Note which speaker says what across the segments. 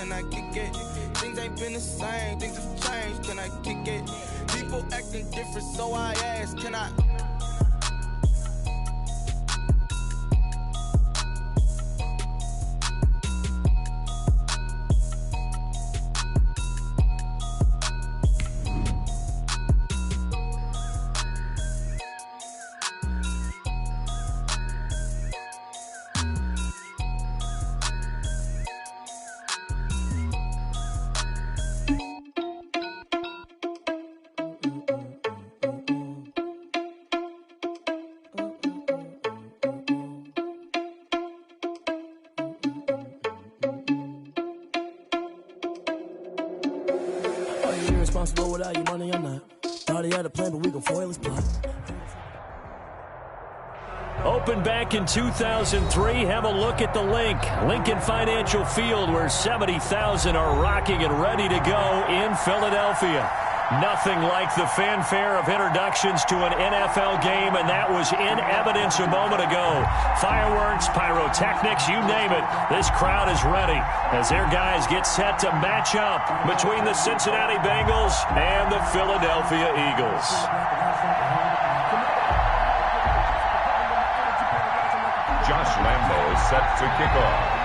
Speaker 1: can I kick it? Things ain't been the same, things have changed, can I kick it? People acting different, so I ask, can I?
Speaker 2: Irresponsible without your money, I'm not. Thought he had a plan, but we can foil his plot.
Speaker 3: Opened back in 2003. Have a look at the link. Lincoln Financial Field, where 70,000 are rocking and ready to go in Philadelphia. Nothing like the fanfare of introductions to an NFL game, and that was in evidence a moment ago. Fireworks, pyrotechnics, you name it. This crowd is ready as their guys get set to match up between the Cincinnati Bengals and the Philadelphia Eagles.
Speaker 4: Josh Lambo set to kick off.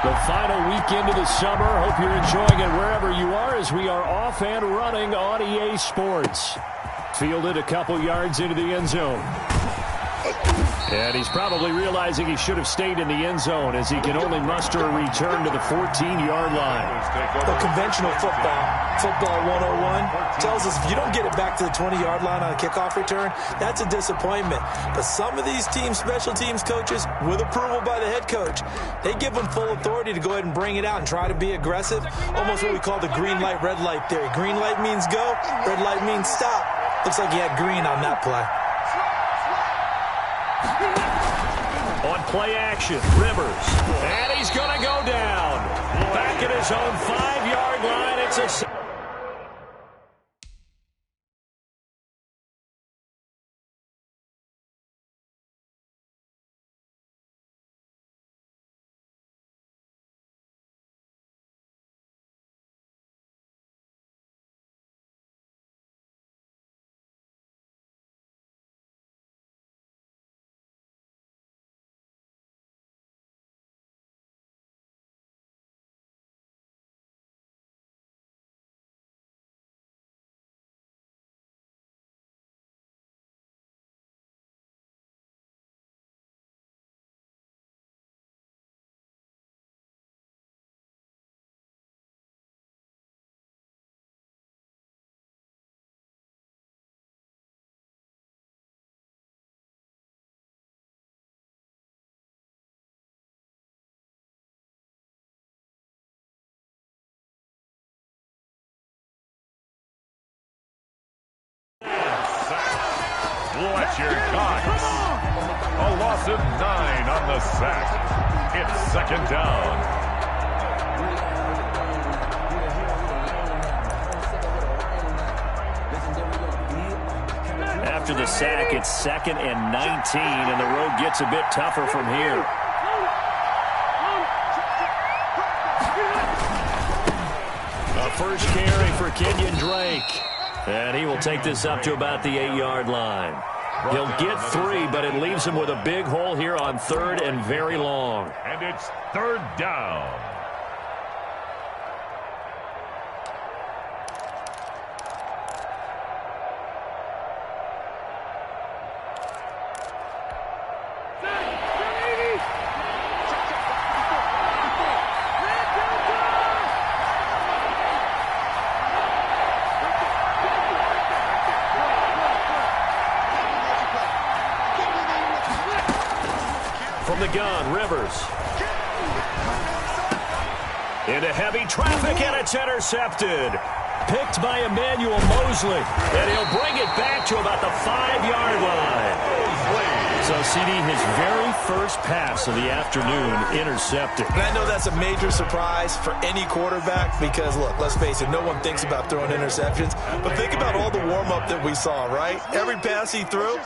Speaker 3: The final weekend of the summer. Hope you're enjoying it wherever you are as we are off and running on EA Sports. Fielded a couple yards into the end zone. And he's probably realizing he should have stayed in the end zone as he can only muster a return to the 14-yard line.
Speaker 5: The conventional football 101, tells us if you don't get it back to the 20-yard line on a kickoff return, that's a disappointment. But some of these special teams coaches, with approval by the head coach, they give them full authority to go ahead and bring it out and try to be aggressive. Almost what we call the green light, red light theory. Green light means go, red light means stop. Looks like he had green on that play.
Speaker 3: On play action, Rivers. And he's going to go down. Back at his own 5-yard line. It's a...
Speaker 4: Watch your guns. A loss of 9 on the sack. It's second down.
Speaker 3: After the sack, it's 2nd and 19, and the road gets a bit tougher from here. A first carry for Kenyon Drake. And he will take this up to about the 8-yard line. He'll get 3, but it leaves him with a big hole here on 3rd and very long.
Speaker 4: And it's 3rd down.
Speaker 3: From the gun, Rivers. Into heavy traffic, and it's intercepted. Picked by Emmanuel Mosley, and he'll bring it back to about the 5-yard line. So, CD, his very first pass of the afternoon intercepted.
Speaker 5: And I know that's a major surprise for any quarterback because, look, let's face it, no one thinks about throwing interceptions. But think about all the warm-up that we saw, right? Every pass he threw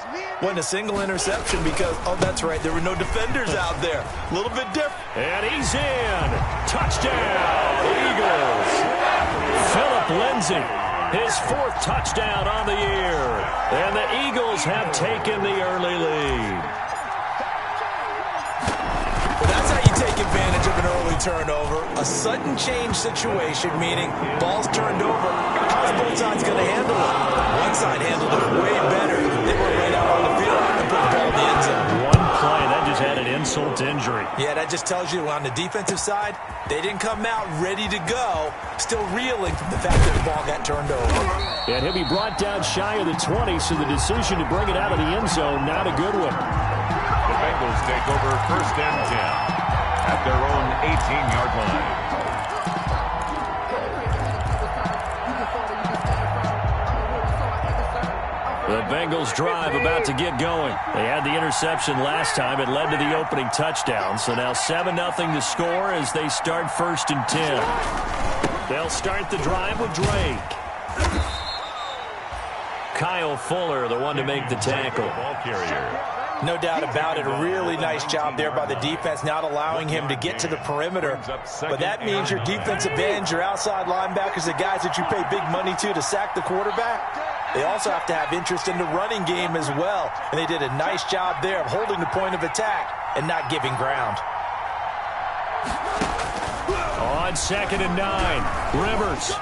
Speaker 5: wasn't a single interception because, oh, that's right, there were no defenders out there. A little bit different.
Speaker 3: And he's in. Touchdown, Eagles. Philip Lindsay, his 4th touchdown on the year. And the Eagles have taken the early lead.
Speaker 5: Well, that's how you take advantage of an early turnover. A sudden change situation, meaning ball's turned over. How's both sides going to handle it? One side handled it way better. They were right out on the field and put the ball in the end zone.
Speaker 3: One play, that just had an insult to injury.
Speaker 5: Yeah, that just tells you on the defensive side, they didn't come out ready to go, still reeling from the fact that the ball got turned over.
Speaker 3: And he'll be brought down shy of the 20, so the decision to bring it out of the end zone, not a good one.
Speaker 4: The Bengals take over 1st and 10 at their own 18-yard line.
Speaker 3: The Bengals drive about to get going. They had the interception last time. It led to the opening touchdown. So now 7-0 to score as they start 1st and 10. They'll start the drive with Drake. Kyle Fuller, the one to make the tackle.
Speaker 4: Ball carrier.
Speaker 5: No doubt about it. A really nice job there by the defense, not allowing him to get to the perimeter. But that means your defensive ends, your outside linebackers, the guys that you pay big money to sack the quarterback, they also have to have interest in the running game as well. And they did a nice job there of holding the point of attack and not giving ground.
Speaker 3: On 2nd and 9, Rivers.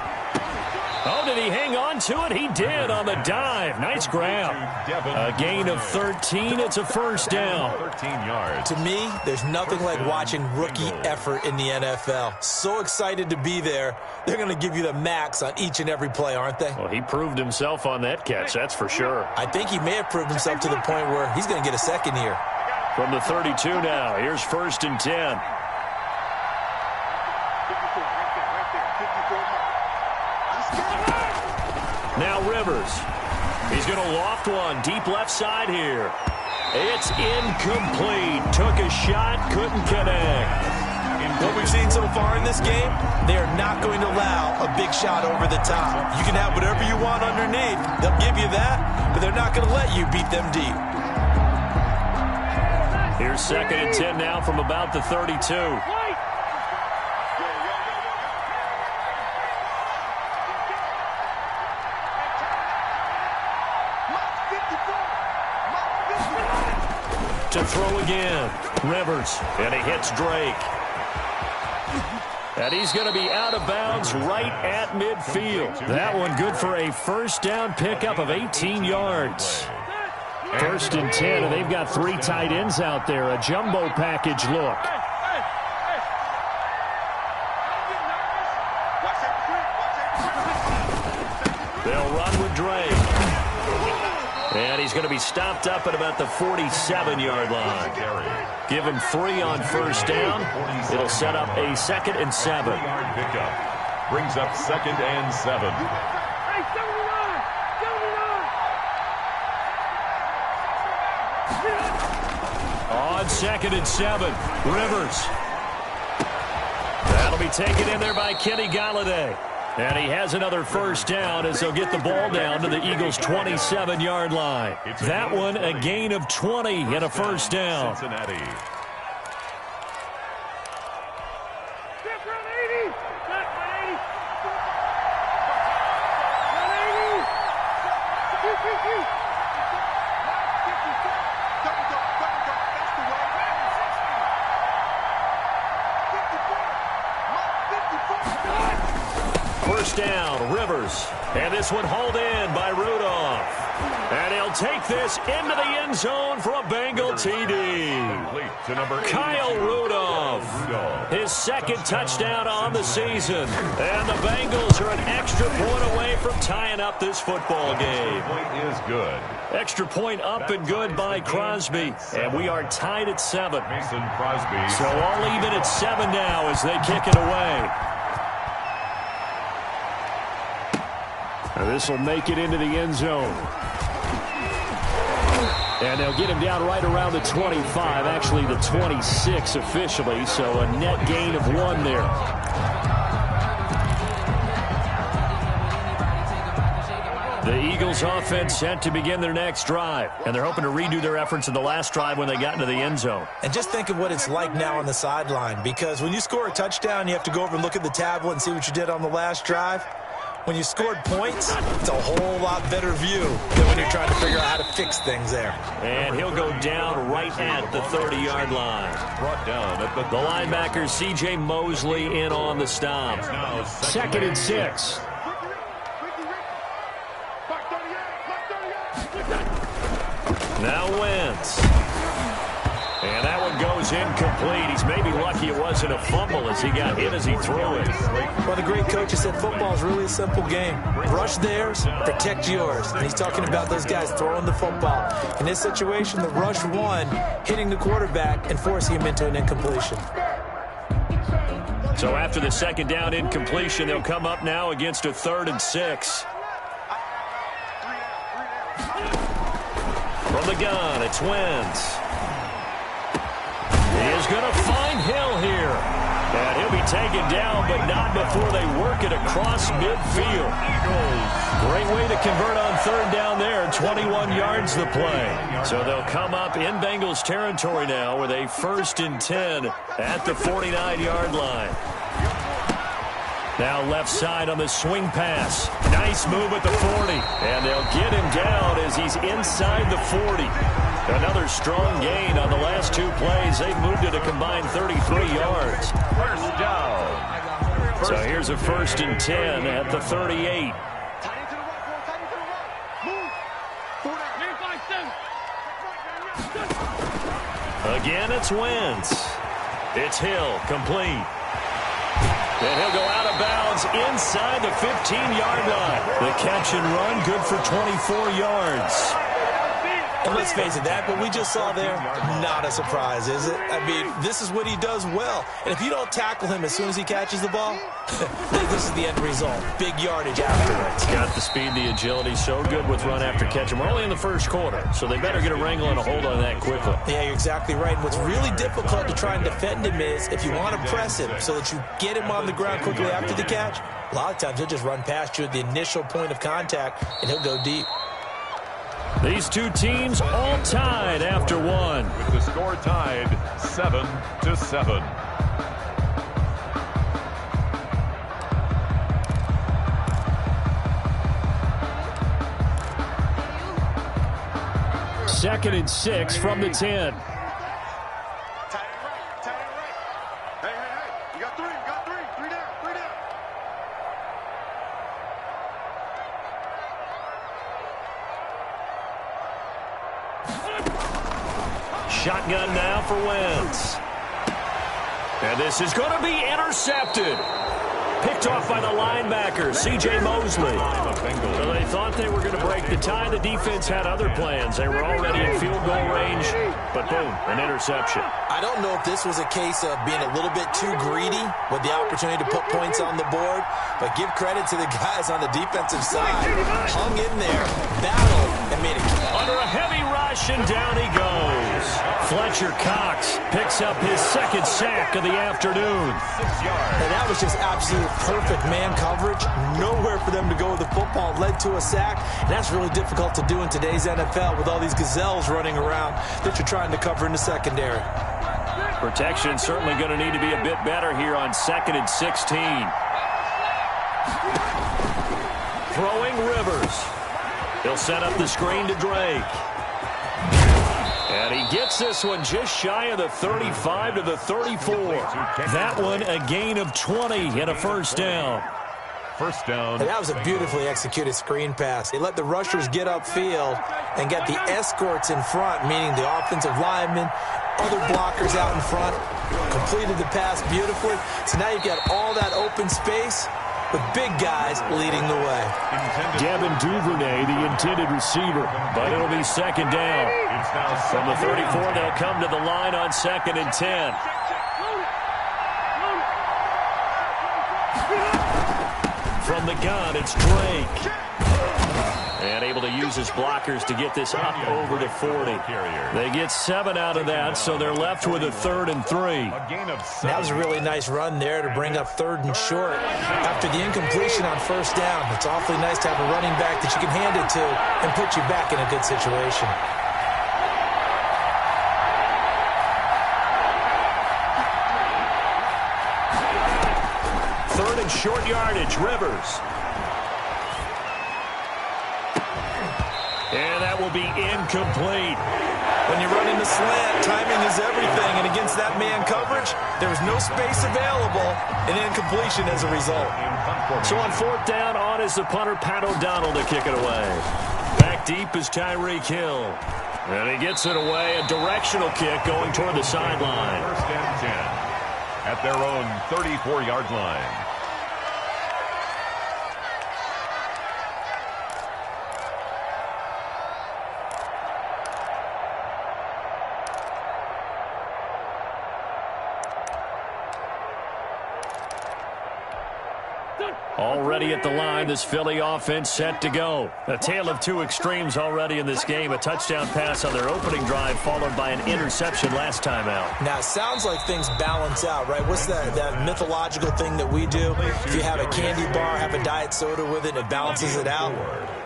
Speaker 3: Oh, did he hang on to it? He did on the dive. Nice grab. A gain of 13. It's a 1st down.
Speaker 4: 13 yards.
Speaker 5: To me, there's nothing like watching rookie effort in the NFL. So excited to be there. They're going to give you the max on each and every play, aren't they?
Speaker 3: Well, he proved himself on that catch, that's for sure.
Speaker 5: I think he may have proved himself to the point where he's going to get a second here.
Speaker 3: From the 32 now, here's 1st and 10. Now Rivers. He's going to loft one deep left side here. It's incomplete. Took a shot, couldn't connect.
Speaker 5: What we've seen so far in this game, they are not going to allow a big shot over the top. You can have whatever you want underneath. They'll give you that, but they're not going to let you beat them deep.
Speaker 3: Here's 2nd and 10 now from about the 32. To throw again, Rivers, and he hits Drake. And he's going to be out of bounds right at midfield. That one good for a 1st down pickup of 18 yards. 1st and 10, and they've got 3 tight ends out there. A jumbo package look. They'll run with Drake. And he's going to be stopped up at about the 47-yard line. Give him 3 on 1st down. It'll set up a 2nd and 7.
Speaker 4: Pickup brings up 2nd and 7.
Speaker 3: On 2nd and 7, Rivers. That'll be taken in there by Kenny Galladay. And he has another 1st down as they'll get the ball down to the Eagles' 27-yard line. That one a gain of 20 and a 1st down.
Speaker 4: Cincinnati.
Speaker 3: Down, Rivers, and this one hauled in by Rudolph, and he'll take this into the end zone for a Bengal TD. Kyle Rudolph, his 2nd touchdown on the season, and the Bengals are an extra point away from tying up this football game.
Speaker 4: Point is good.
Speaker 3: Extra point up and good by Crosby, and we are tied at 7.
Speaker 4: Mason Crosby.
Speaker 3: So all even at 7 now as they kick it away. This will make it into the end zone. And they'll get him down right around the 25, actually the 26 officially, so a net gain of 1 there. The Eagles offense set to begin their next drive, and they're hoping to redo their efforts in the last drive when they got into the end zone.
Speaker 5: And just think of what it's like now on the sideline, because when you score a touchdown, you have to go over and look at the tablet and see what you did on the last drive. When you scored points, it's a whole lot better view than when you're trying to figure out how to fix things there.
Speaker 3: And he'll go down right at the 30-yard line.
Speaker 4: Brought down at the
Speaker 3: linebacker, C.J. Mosley, in on the stop. Second and 6. Now Wentz. And that one goes incomplete. He's maybe lucky it wasn't a fumble as he got hit as he threw it.
Speaker 5: Well, the great coach has said football is really a simple game. Rush theirs, protect yours. And he's talking about those guys throwing the football. In this situation, the rush won, hitting the quarterback and forcing him into an incompletion.
Speaker 3: So after the second down incompletion, they'll come up now against a 3rd and 6. From the gun, it's Wentz. He is going to find Hill here. And he'll be taken down, but not before they work it across midfield. Great way to convert on 3rd down there. 21 yards the play. So they'll come up in Bengals territory now with a 1st and 10 at the 49-yard line. Now left side on the swing pass. Nice move at the 40. And they'll get him down as he's inside the 40. Another strong gain on the last 2 plays. They've moved it a combined 33 yards.
Speaker 4: first down.
Speaker 3: So here's a 1st and 10 at the 38. Again, it's Wentz. It's Hill, complete. And he'll go out of bounds inside the 15-yard line. The catch and run, good for 24 yards.
Speaker 5: And let's face it, that what we just saw there, not a surprise, is it? I mean, this is what he does well. And if you don't tackle him as soon as he catches the ball, this is the end result. Big yardage afterwards.
Speaker 3: Got the speed, the agility, so good with run after catch. We're only in the first quarter, so they better get a wrangle and a hold on that quickly.
Speaker 5: Yeah, you're exactly right. And what's really difficult to try and defend him is if you want to press him so that you get him on the ground quickly after the catch, a lot of times he'll just run past you at the initial point of contact, and he'll go deep.
Speaker 3: These two teams all tied after one.
Speaker 4: With the score tied 7-7.
Speaker 3: Second and 6 from the 10. Shotgun now for Wentz. And this is going to be intercepted. Picked off by the linebacker, C.J. Mosley. So they thought they were going to break the tie. The defense had other plans. They were already in field goal range, but boom, an interception.
Speaker 5: I don't know if this was a case of being a little bit too greedy with the opportunity to put points on the board, but give credit to the guys on the defensive side. Hung in there, battled, and made it count.
Speaker 3: Under a heavy rush, and down he goes. Fletcher Cox picks up his second sack of the afternoon.
Speaker 4: 6 yards.
Speaker 5: And that was just absolute perfect man coverage. Nowhere for them to go with the football. Led to a sack. And that's really difficult to do in today's NFL with all these gazelles running around that you're trying to cover in the secondary.
Speaker 3: Protection certainly going to need to be a bit better here on 2nd and 16. Throwing Rivers. He'll set up the screen to Drake. And he gets this one just shy of the 35 to the 34. That one a gain of 20 and a first down.
Speaker 4: First down.
Speaker 5: And that was a beautifully executed screen pass. They let the rushers get upfield and get the escorts in front, meaning the offensive linemen, other blockers out in front. Completed the pass beautifully. So now you've got all that open space with big guys leading the way.
Speaker 3: Devin Duvernay, the intended receiver, but it'll be second down. From the 34, they'll come to the line on 2nd and 10. From the gun, it's Drake. And able to use his blockers to get this up over to 40. They get 7 out of that, so they're left with a 3rd and 3.
Speaker 5: That was a really nice run there to bring up 3rd and short. After the incompletion on 1st down, it's awfully nice to have a running back that you can hand it to and put you back in a good situation.
Speaker 3: Third and short yardage, Rivers. And that will be incomplete.
Speaker 5: When you run into slant, timing is everything. And against that man coverage, there was no space available, and incompletion as a result.
Speaker 3: So on 4th down, on is the punter, Pat O'Donnell, to kick it away. Back deep is Tyreek Hill. And he gets it away, a directional kick going toward the sideline.
Speaker 4: 1st and 10 at their own 34-yard line.
Speaker 3: Already at the line, this Philly offense set to go. A tale of 2 extremes already in this game. A touchdown pass on their opening drive, followed by an interception last time out.
Speaker 5: Now, it sounds like things balance out, right? What's that mythological thing that we do? If you have a candy bar, have a diet soda with it, it balances it out.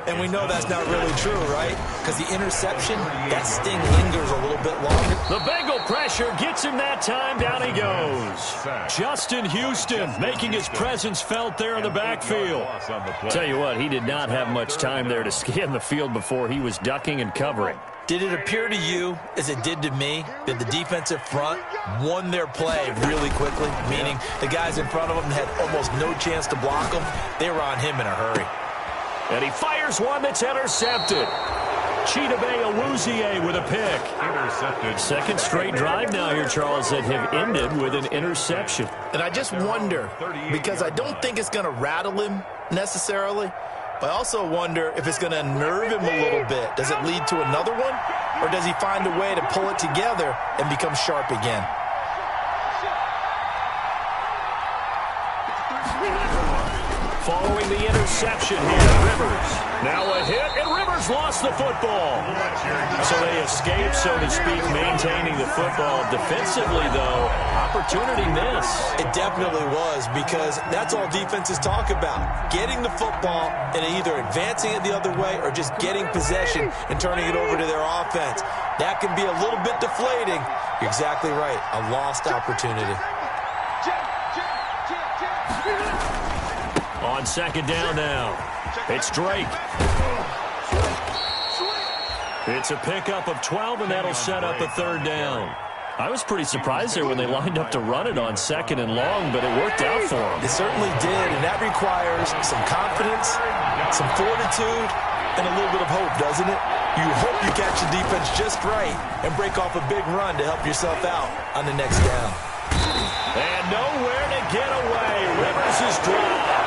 Speaker 5: And we know that's not really true, right? Because the interception, that sting lingers a little bit longer.
Speaker 3: The Bengal pressure gets him that time. Down he goes. Justin Houston making his presence felt there in the backfield. Tell you what, he did not have much time there to scan the field before he was ducking and covering.
Speaker 5: Did it appear to you, as it did to me, that the defensive front won their play really quickly? Meaning the guys in front of them had almost no chance to block them. They were on him in a hurry.
Speaker 3: And he fires one that's intercepted. Chidobe Awuzie with a pick.
Speaker 4: Intercepted.
Speaker 3: Second straight drive now here, Charles, that have ended with an interception.
Speaker 6: And I just wonder, because I don't think it's going to rattle him necessarily, but I also wonder if it's going to unnerve him a little bit. Does it lead to another one? Or does he find a way to pull it together and become sharp again?
Speaker 3: Following the interception here, Rivers. Now a hit, and Rivers lost the football. So they escape, so to speak, maintaining the football. Defensively, though, opportunity miss.
Speaker 5: It definitely was, because that's all defenses talk about. Getting the football and either advancing it the other way or just getting possession and turning it over to their offense. That can be a little bit deflating. You're exactly right. A lost opportunity.
Speaker 3: On 2nd down now, it's Drake. It's a pickup of 12, and that'll set up a 3rd down. I was pretty surprised there when they lined up to run it on 2nd and long, but it worked out for them.
Speaker 5: It certainly did, and that requires some confidence, some fortitude, and a little bit of hope, doesn't it? You hope you catch the defense just right and break off a big run to help yourself out on the next down.
Speaker 3: And nowhere to get away. Rivers is dropped.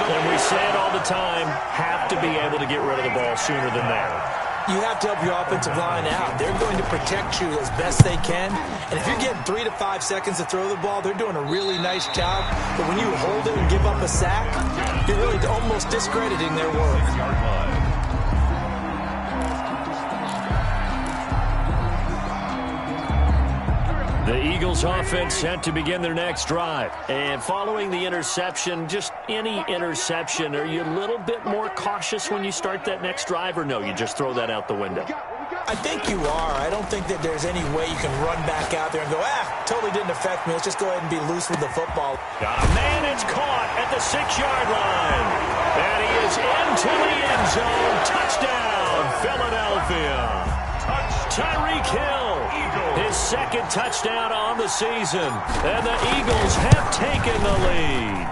Speaker 3: And we say it all the time, have to be able to get rid of the ball sooner than that.
Speaker 5: You have to help your offensive line out. They're going to protect you as best they can. And if you're getting 3 to 5 seconds to throw the ball, they're doing a really nice job. But when you hold it and give up a sack, you're really almost discrediting their work.
Speaker 3: The Eagles offense set to begin their next drive. And following the interception, just any interception, are you a little bit more cautious when you start that next drive, or no, you just throw that out the window?
Speaker 5: I think you are. I don't think that there's any way you can run back out there and go, totally didn't affect me. Let's just go ahead and be loose with the football.
Speaker 3: Got a man, it's caught at the 6-yard line. And he is into the end zone. Touchdown, Philadelphia. Tyreek Hill, his 2nd touchdown on the season. And the Eagles have taken the lead.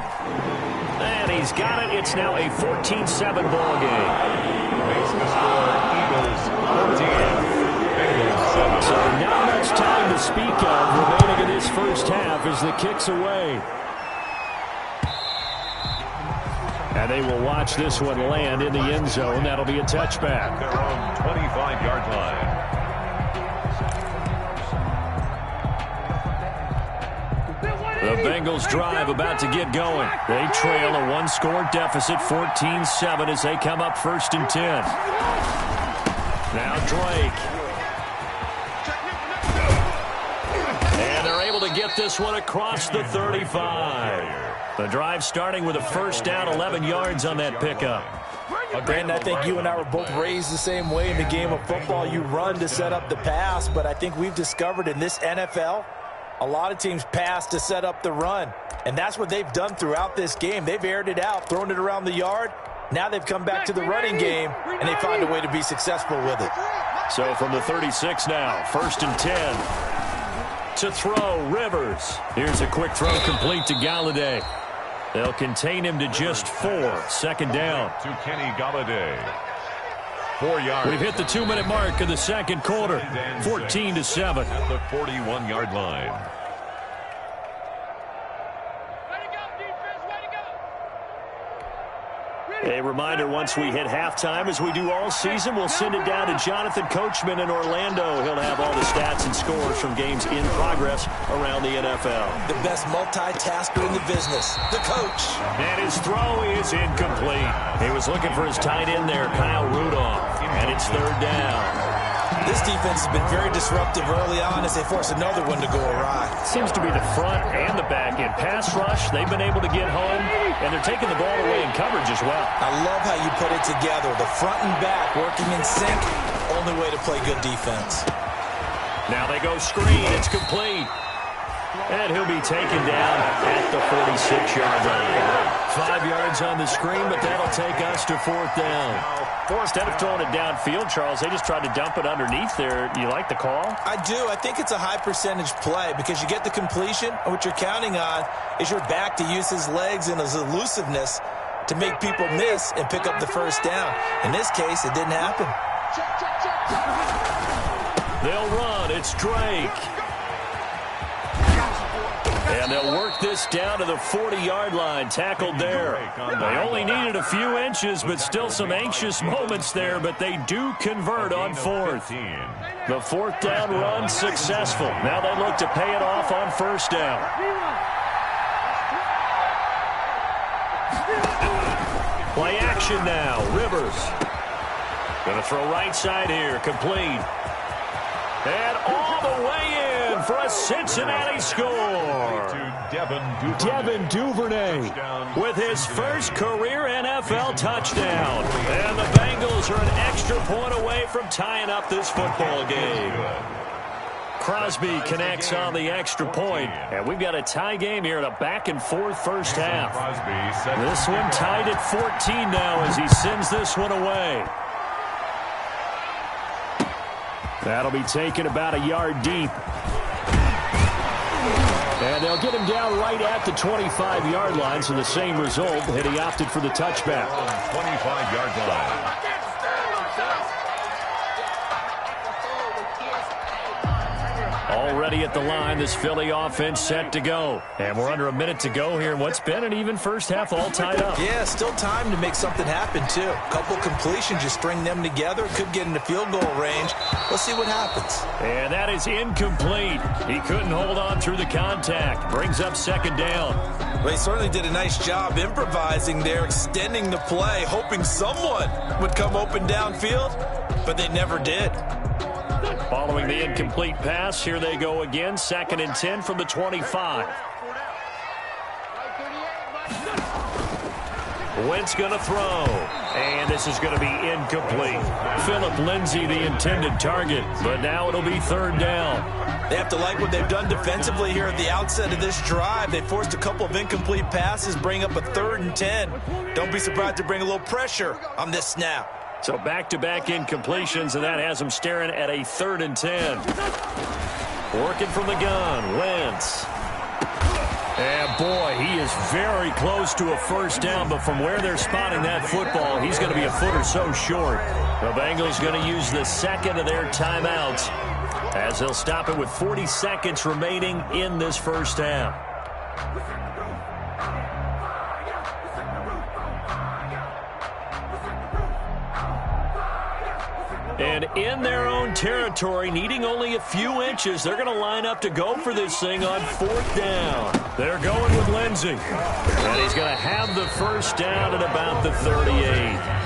Speaker 3: And he's got it. It's now a 14-7 ball game.
Speaker 4: Makes the score Eagles 14, Bengals 7.
Speaker 3: So not much time to speak of remaining in this first half as the kick's away. And they will watch this one land in the end zone. That'll be a touchback.
Speaker 4: Their own 25-yard line.
Speaker 3: The Bengals drive about to get going. They trail a one-score deficit, 14-7, as they come up 1st and 10. Now Drake. And they're able to get this one across the 35. The drive starting with a first down, 11 yards on that pickup.
Speaker 5: Brandon, I think you and I were both raised the same way in the game of football. You run to set up the pass, but I think we've discovered in this NFL, a lot of teams pass to set up the run. And that's what they've done throughout this game. They've aired it out, thrown it around the yard. Now they've come back to the running game, and they find a way to be successful with it.
Speaker 3: So from the 36 now, 1st and 10. To throw, Rivers. Here's a quick throw complete to Galladay. They'll contain him to just 4. 2nd down.
Speaker 4: To Kenny Galladay. 4 yards.
Speaker 3: We've hit the 2-minute mark of the second quarter. 14-7.
Speaker 4: At the 41-yard line.
Speaker 3: A reminder, once we hit halftime, as we do all season, we'll send it down to Jonathan Coachman in Orlando. He'll have all the stats and scores from games in progress around the NFL.
Speaker 5: The best multitasker in the business, the coach.
Speaker 3: And his throw is incomplete. He was looking for his tight end there, Kyle Rudolph, and it's 3rd down.
Speaker 5: This defense has been very disruptive early on as they force another one to go awry.
Speaker 3: Seems to be the front and the back end. Pass rush, they've been able to get home, and they're taking the ball away in coverage as well.
Speaker 5: I love how you put it together. The front and back working in sync. Only way to play good defense.
Speaker 3: Now they go screen. It's complete. And he'll be taken down at the 46-yard line. 5 yards on the screen, but that'll take us to 4th down. Instead of throwing it downfield, Charles, they just tried to dump it underneath there. You like the call?
Speaker 5: I do. I think it's a high percentage play because you get the completion, and what you're counting on is your back to use his legs and his elusiveness to make people miss and pick up the first down. In this case, it didn't happen.
Speaker 3: They'll run. It's Drake. And they'll work this down to the 40-yard line, tackled there. They only needed a few inches, but still some anxious moments there, but they do convert on 4th. The 4th down run successful. Now they look to pay it off on 1st down. Play action now. Rivers. Going to throw right side here. Complete. And all the way in for a Cincinnati score. Devin Duvernay with his first career NFL touchdown. And the Bengals are an extra point away from tying up this football game. Crosby connects on the extra point. And we've got a tie game here in a back-and-forth first half. This one tied at 14 now as he sends this one away. That'll be taken about a yard deep. And they'll get him down right at the 25-yard line, so the same result, and he opted for the touchback.
Speaker 4: 25-yard line.
Speaker 3: Already at the line, this Philly offense set to go. And we're under a minute to go here in what's been an even first half, all tied up.
Speaker 5: Yeah, still time to make something happen, too. A couple completions, you string them together, could get into field goal range. Let's see what happens.
Speaker 3: And that is incomplete. He couldn't hold on through the contact. Brings up 2nd down.
Speaker 5: Well, he certainly did a nice job improvising there, extending the play, hoping someone would come open downfield, but they never did.
Speaker 3: Following the incomplete pass, here they go again. 2nd and 10 from the 25. Wentz going to throw. And this is going to be incomplete. Philip Lindsay, the intended target. But now it'll be 3rd down.
Speaker 5: They have to like what they've done defensively here at the outset of this drive. They forced a couple of incomplete passes, bring up a 3rd and 10. Don't be surprised to bring a little pressure on this snap.
Speaker 3: So back-to-back incompletions, and that has them staring at a 3rd and 10. Working from the gun, Wentz. And, boy, he is very close to a first down, but from where they're spotting that football, he's going to be a foot or so short. The Bengals going to use the second of their timeouts as they'll stop it with 40 seconds remaining in this first half. And in their own territory, needing only a few inches, they're going to line up to go for this thing on 4th down. They're going with Lindsey. And he's going to have the first down at about the 38.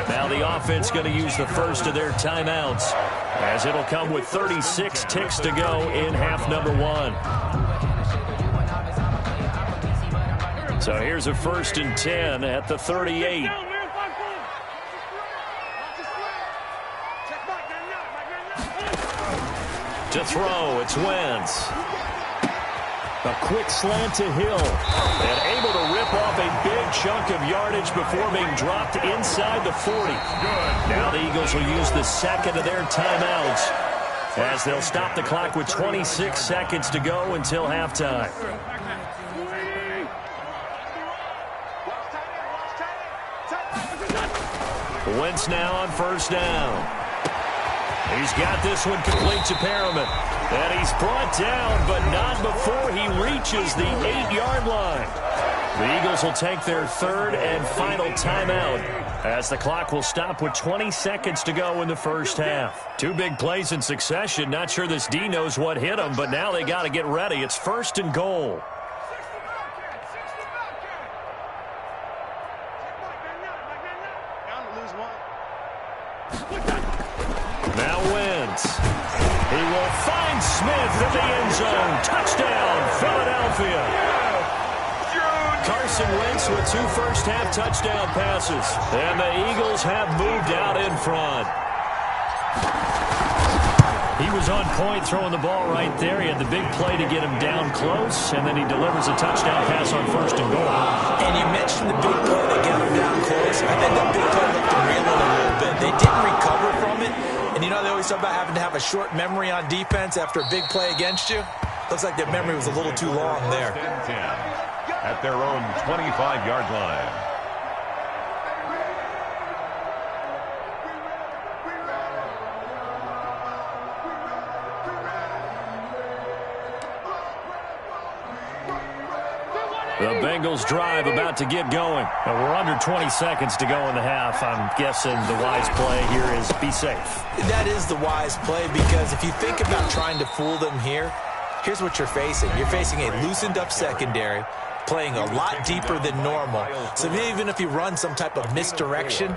Speaker 3: Now the offense going to use the first of their timeouts, as it'll come with 36 ticks to go in half number 1. So here's a 1st and 10 at the 38. To throw, it's Wentz. A quick slant to Hill. And able to rip off a big chunk of yardage before being dropped inside the 40. Now the Eagles will use the second of their timeouts, as they'll stop the clock with 26 seconds to go until halftime. Wentz now on 1st down. He's got this one complete to Perriman. And he's brought down, but not before he reaches the 8-yard line. The Eagles will take their 3rd and final timeout, as the clock will stop with 20 seconds to go in the first half. 2 big plays in succession. Not sure this D knows what hit him, but now they got to get ready. It's 1st and goal. Now Wentz. He will find Smith in the end zone. Touchdown, Philadelphia. Carson Wentz with 2 first-half touchdown passes. And the Eagles have moved out in front. He was on point throwing the ball right there. He had the big play to get him down close, and then he delivers a touchdown pass on 1st and goal.
Speaker 5: And you mentioned the big play to get him down close. I think that big play looked to reel in a little bit. They didn't recover from it. And you know they always talk about having to have a short memory on defense after a big play against you? Looks like their memory was a little too long there.
Speaker 4: 10-10 at their own 25-yard line.
Speaker 3: The Bengals drive about to get going. And we're under 20 seconds to go in the half. I'm guessing the wise play here is be safe.
Speaker 5: That is the wise play, because if you think about trying to fool them here, here's what you're facing. You're facing a loosened up secondary, playing a lot deeper than normal. So even if you run some type of misdirection,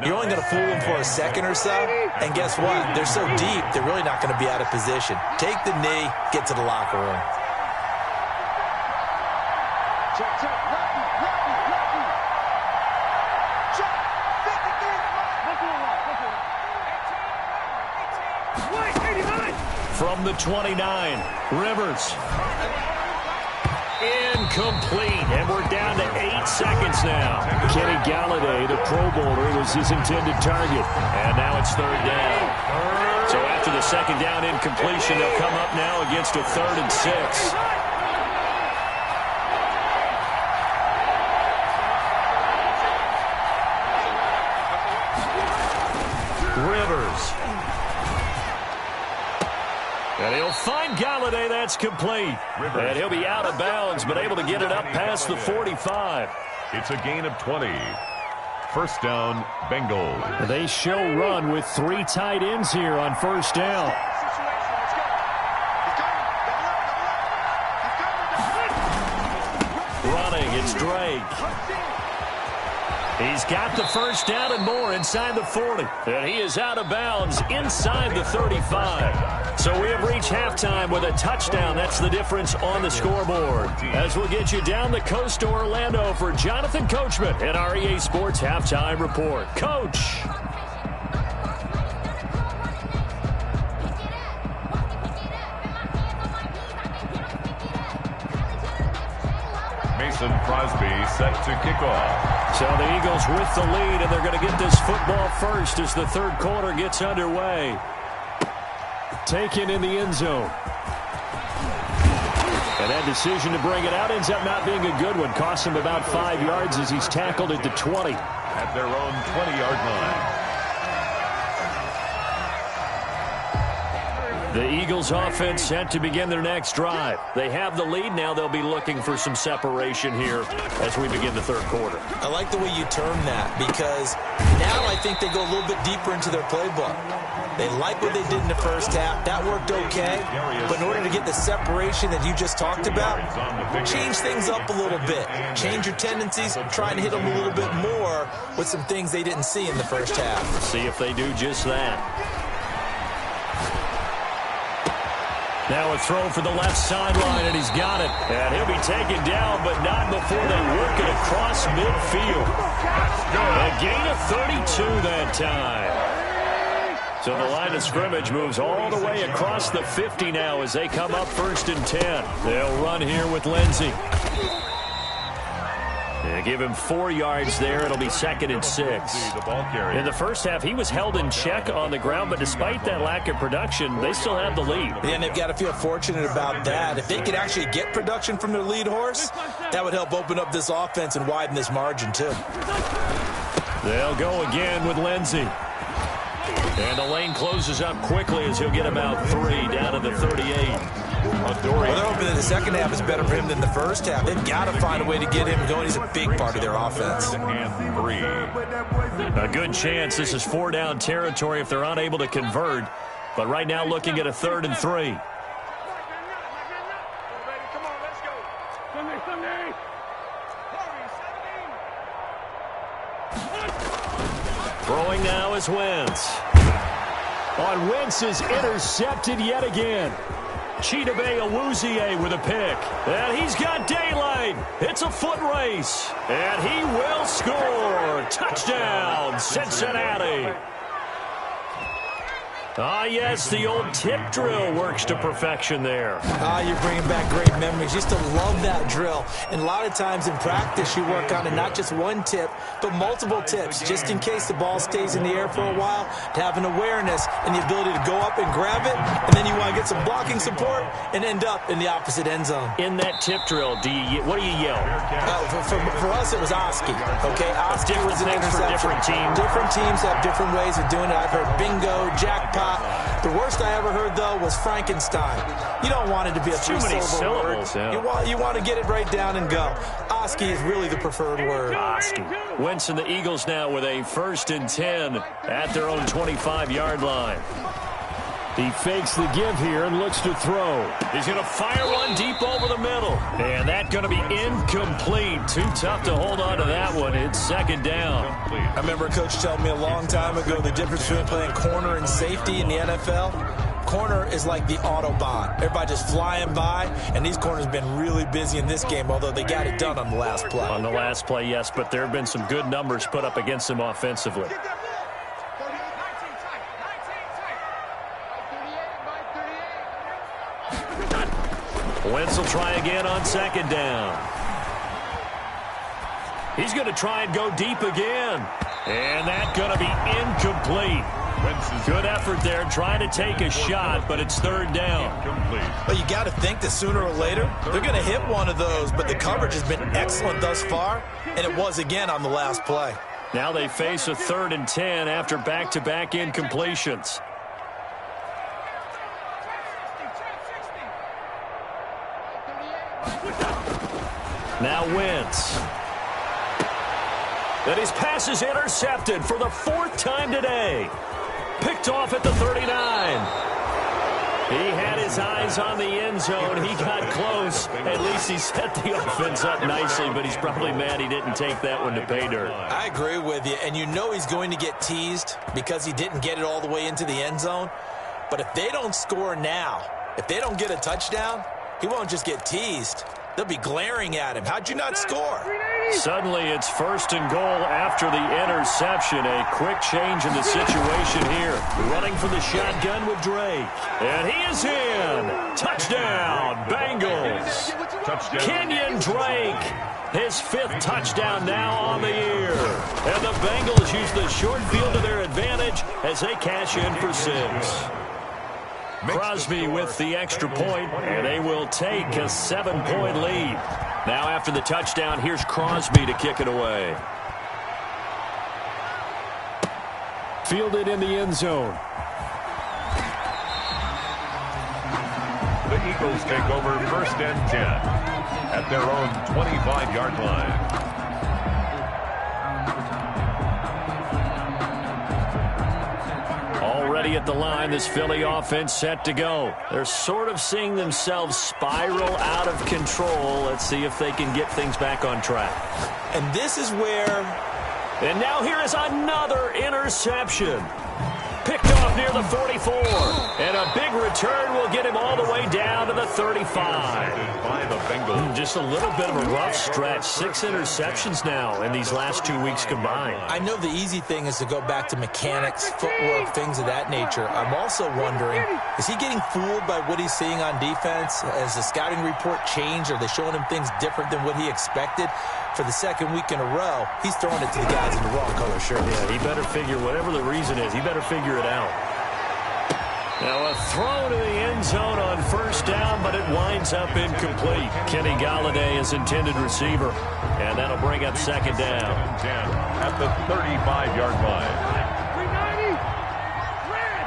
Speaker 5: you're only going to fool them for a second or so. And guess what? They're so deep, they're really not going to be out of position. Take the knee, get to the locker room.
Speaker 3: From the 29, Rivers. Incomplete, and we're down to 8 seconds now. Kenny Galladay, the Pro Bowler, was his intended target. And now it's 3rd down. So after the 2nd down incompletion, they'll come up now against a 3rd and 6. Rivers. And he'll find Galladay. That's complete. And he'll be out of bounds, but able to get it up past the 45.
Speaker 4: It's a gain of 20. 1st down, Bengals.
Speaker 3: They show run with 3 tight ends here on 1st down. Running, it's Drake. He's got the 1st down and more inside the 40. And he is out of bounds inside the 35. So we have reached halftime with a touchdown. That's the difference on the scoreboard. As we'll get you down the coast to Orlando for Jonathan Coachman at our EA Sports Halftime Report. Coach.
Speaker 4: Mason Crosby set to kick off.
Speaker 3: So the Eagles with the lead, and they're going to get this football first as the 3rd quarter gets underway. Taken in the end zone. And that decision to bring it out ends up not being a good one. Costs him about 5 yards as he's tackled at the 20.
Speaker 4: At their own 20-yard line.
Speaker 3: The Eagles offense set to begin their next drive. They have the lead. Now they'll be looking for some separation here as we begin the third quarter.
Speaker 5: I like the way you term that because now I think they go a little bit deeper into their playbook. They like what they did in the first half. That worked okay. But in order to get the separation that you just talked about, change things up a little bit. Change your tendencies. Try and hit them a little bit more with some things they didn't see in the first half.
Speaker 3: See if they do just that. Now a throw for the left sideline, and he's got it. And he'll be taken down, but not before they work it across midfield. A gain of 32 that time. So the line of scrimmage moves all the way across the 50 now as they come up 1st and 10. They'll run here with Lindsey. They give him 4 yards there. It'll be 2nd and 6. In the first half, he was held in check on the ground, but despite that lack of production, they still have the lead.
Speaker 5: Yeah, and they've got to feel fortunate about that. If they could actually get production from their lead horse, that would help open up this offense and widen this margin, too.
Speaker 3: They'll go again with Lindsey. And the lane closes up quickly as he'll get about 3 down to the 38.
Speaker 5: Well, they're hoping that the second half is better for him than the first half. They've got to find a way to get him going. He's a big part of their offense.
Speaker 3: A good chance this is 4 down territory if they're unable to convert. But right now looking at a 3rd and 3. Throwing now is Wentz. On Wentz is intercepted yet again. Chidobe Awuzie with a pick. And he's got daylight. It's a foot race. And he will score. Touchdown, Cincinnati. Ah, yes, the old tip drill works to perfection there.
Speaker 5: Ah, you're bringing back great memories. Used to love that drill. And a lot of times in practice, you work on it, not just one tip, but multiple tips, just in case the ball stays in the air for a while, to have an awareness and the ability to go up and grab it, and then you want to get some blocking support and end up in the opposite end zone.
Speaker 3: In that tip drill, what do you yell?
Speaker 5: For us, it was Oski. Okay, Oski was an interception.
Speaker 3: Different teams.
Speaker 5: Different teams have different ways of doing it. I've heard bingo, jackpot. The worst I ever heard, though, was Frankenstein. You don't want it to be a
Speaker 3: too many syllables.
Speaker 5: Yeah. You want to get it right down and go. Oski is really the preferred word.
Speaker 3: Oski. Wentz and the Eagles now with a 1st and 10 at their own 25-yard line. He fakes the give here and looks to throw. He's going to fire one deep over the middle. And that's going to be incomplete. Too tough to hold on to that one. It's 2nd down.
Speaker 5: I remember a coach telling me a long time ago the difference between playing corner and safety in the NFL. Corner is like the Autobahn. Everybody just flying by, and these corners have been really busy in this game, although they got it done on the last play.
Speaker 3: On the last play, yes, but there have been some good numbers put up against them offensively. Wentz will try again on 2nd down. He's going to try and go deep again. And that's going to be incomplete. Good effort there, trying to take a shot, but it's 3rd down.
Speaker 5: Well, you got to think that sooner or later, they're going to hit one of those, but the coverage has been excellent thus far, and it was again on the last play.
Speaker 3: Now they face a 3rd and 10 after back-to-back incompletions. Now Wentz. And his pass is intercepted for the 4th time today. Picked off at the 39. He had his eyes on the end zone. He got close. At least he set the offense up nicely, but he's probably mad he didn't take that one to pay dirt.
Speaker 5: I agree with you, and you know he's going to get teased because he didn't get it all the way into the end zone. But if they don't score now, if they don't get a touchdown, he won't just get teased. They'll be glaring at him. How'd you not score?
Speaker 3: Suddenly it's 1st and goal after the interception. A quick change in the situation here. Running for the shotgun with Drake. And he is in. Touchdown, Bengals. Touchdown. Kenyon Drake. His 5th touchdown now on the year. And the Bengals use the short field to their advantage as they cash in for 6. Crosby with the extra point, and they will take a 7-point lead. Now after the touchdown, here's Crosby to kick it away. Fielded in the end zone.
Speaker 4: Eagles take over 1st and 10 at their own 25-yard line.
Speaker 3: Already at the line, this Philly offense set to go. They're sort of seeing themselves spiral out of control. Let's see if they can get things back on track.
Speaker 5: And this is where...
Speaker 3: And now here is another interception. Picked off near the 44. And a big return will get him all the way down to the 35. Just a little bit of a rough stretch. 6 interceptions now in these last 2 weeks combined.
Speaker 5: I know the easy thing is to go back to mechanics, footwork, things of that nature. I'm also wondering, is he getting fooled by what he's seeing on defense? Has the scouting report changed? Are they showing him things different than what he expected? For the second week in a row, he's throwing it to the guys in the wrong color shirts.
Speaker 3: Yeah, he better figure, whatever the reason is, he better figure it out. Now a throw to the end zone on 1st down, but it winds up incomplete. Kenny Galladay is intended receiver, and that'll bring up 2nd down.
Speaker 4: At the 35-yard line.
Speaker 3: 390. Red.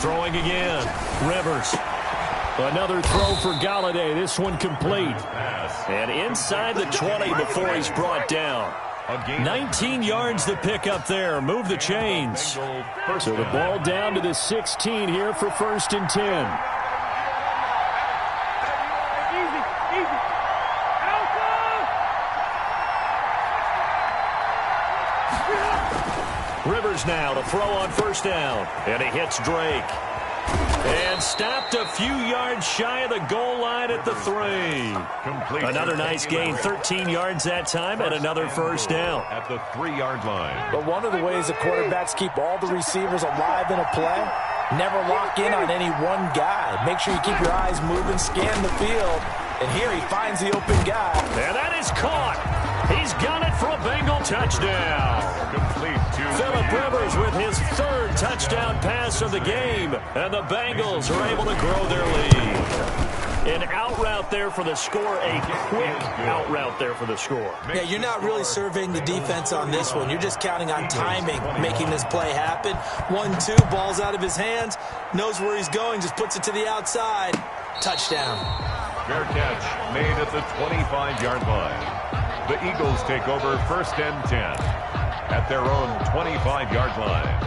Speaker 3: Throwing again. Rivers. Another throw for Galladay. This one complete. And inside the 20 before he's brought down. 19 yards to pick up there. Move the chains. So the ball down to the 16 here for 1st and 10. Rivers now to throw on 1st down. And he hits Drake. And stopped a few yards shy of the goal line at the 3. Another nice gain, 13 yards that time, and another 1st down.
Speaker 4: At the 3-yard line.
Speaker 5: But one of the ways the quarterbacks keep all the receivers alive in a play, never lock in on any one guy. Make sure you keep your eyes moving, scan the field, and here he finds the open guy.
Speaker 3: And that is caught. He's got it for a Bengal touchdown.
Speaker 4: Complete to
Speaker 3: Phillip Rivers with his 3rd touchdown pass of the game. And the Bengals are able to grow their lead. An out route there for the score, a quick out route there for the score.
Speaker 5: Yeah, you're not really surveying the defense on this one. You're just counting on timing, making this play happen. 1-2, ball's out of his hands, knows where he's going, just puts it to the outside. Touchdown.
Speaker 4: Fair catch made at the 25-yard line. The Eagles take over 1st and 10 at their own 25-yard line.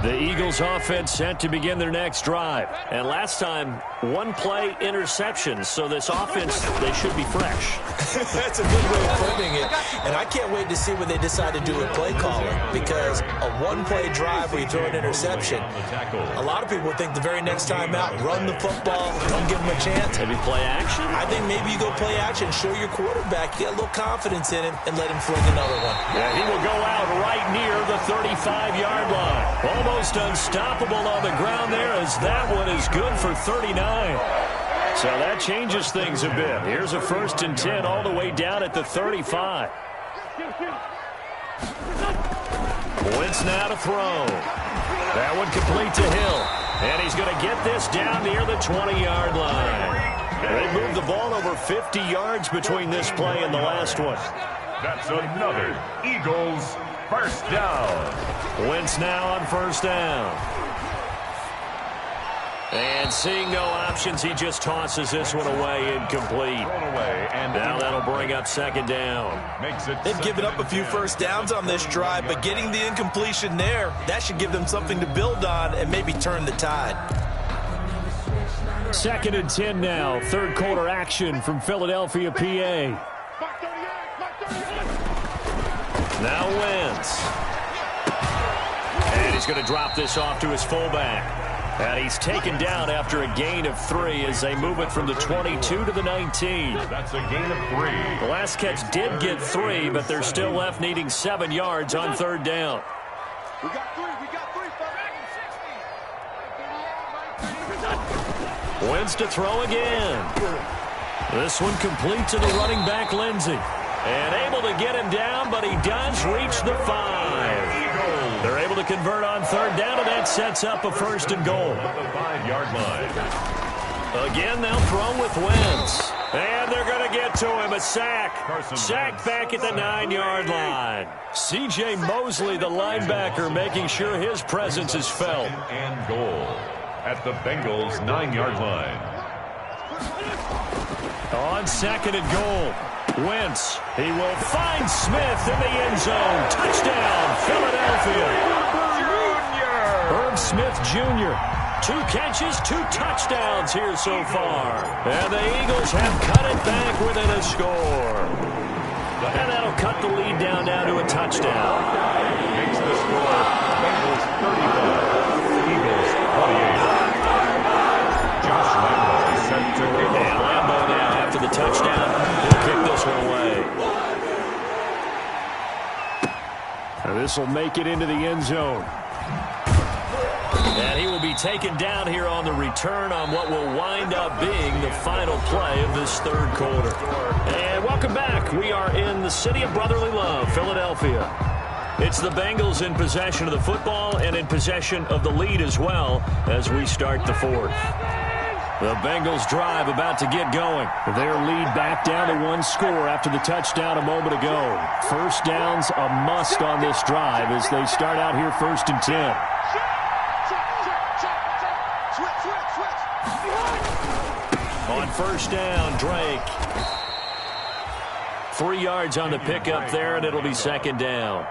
Speaker 3: The Eagles offense set to begin their next drive. And last time, 1-play interception. So this offense, they should be fresh.
Speaker 5: That's a good way of putting it. And I can't wait to see what they decide to do with play calling. Because a 1-play drive where you throw an interception, a lot of people would think the very next time out, run the football, don't give them a chance.
Speaker 3: Maybe play action?
Speaker 5: I think maybe you go play action, show your quarterback, get a little confidence in him, and let him fling another one.
Speaker 3: Yeah, he will go out right near the 35-yard line. Almost unstoppable on the ground there, as that one is good for 39. So that changes things a bit. Here's a 1st and 10 all the way down at the 35. Wentz now to throw. That one complete to Hill. And he's going to get this down near the 20-yard line. They moved the ball over 50 yards between this play and the last one.
Speaker 4: That's another Eagles 1st down.
Speaker 3: Wentz now on 1st down. And seeing no options, he just tosses this one away, incomplete. Now that'll bring up 2nd down.
Speaker 5: They've given up a few 1st downs on this drive, but getting the incompletion there, that should give them something to build on and maybe turn the tide.
Speaker 3: 2nd and 10 now. 3rd quarter action from Philadelphia, PA. Now Wentz. And he's going to drop this off to his fullback. And he's taken down after a gain of 3 as they move it from the 22 to the 19.
Speaker 4: That's a gain of 3.
Speaker 3: The last catch did get 3, but they're still left needing 7 yards on 3rd down.
Speaker 1: We got 3.
Speaker 3: Wentz to throw again. This one complete to the running back, Lindsey. And able to get him down, but he does reach the 5. They're able to convert on 3rd down, and that sets up a 1st and goal.
Speaker 4: At the 5-yard line.
Speaker 3: Again, they'll throw with Wentz. And they're going to get to him. A sack. Sack back at the 9-yard line. C.J. Mosley, the linebacker, making sure his presence is felt.
Speaker 4: And goal at the Bengals' 9-yard line.
Speaker 3: On 2nd and goal, Wentz. He will find Smith in the end zone. Touchdown, Philadelphia. Herb Smith Jr. 2 catches, 2 touchdowns here so far. And the Eagles have cut it back within a score. And that'll cut the lead down now to a touchdown.
Speaker 4: Makes the score Bengals 35, Eagles 28. Josh Lambo is set to kick off.
Speaker 3: And Lambo now after the touchdown. He'll kick this one away. And this will make it into the end zone. And he will be taken down here on the return on what will wind up being the final play of this 3rd quarter. And welcome back. We are in the city of brotherly love, Philadelphia. It's the Bengals in possession of the football and in possession of the lead as well as we start the 4th. The Bengals drive about to get going. Their lead back down to 1 score after the touchdown a moment ago. First down's a must on this drive as they start out here 1st and 10. On 1st down, Drake. 3 yards on the pickup there, and it'll be 2nd down.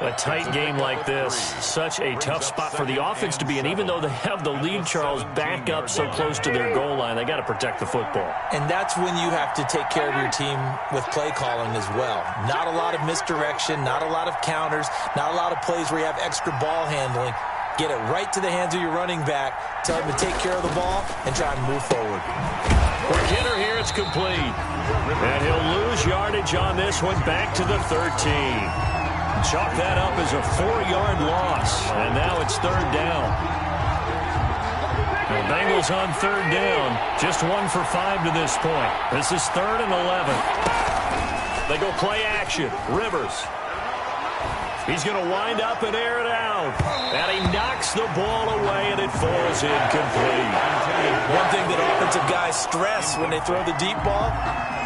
Speaker 3: A tight game like this, such a tough spot for the offense to be in. Even though they have the lead, Charles, back up so close to their goal line, they got to protect the football.
Speaker 5: And that's when you have to take care of your team with play calling as well. Not a lot of misdirection, not a lot of counters, not a lot of plays where you have extra ball handling. Get it right to the hands of your running back, tell him to take care of the ball, and try and move forward.
Speaker 3: Quick hitter here, it's complete. And he'll lose yardage on this one back to the 13. Chalk that up as a 4-yard loss, and now it's 3rd down. The Bengals on 3rd down, just 1 for 5 to this point. This is 3rd and 11. They go play action. Rivers. He's going to wind up and air it out. And he knocks the ball away, and it falls incomplete.
Speaker 5: One thing that offensive guys stress when they throw the deep ball,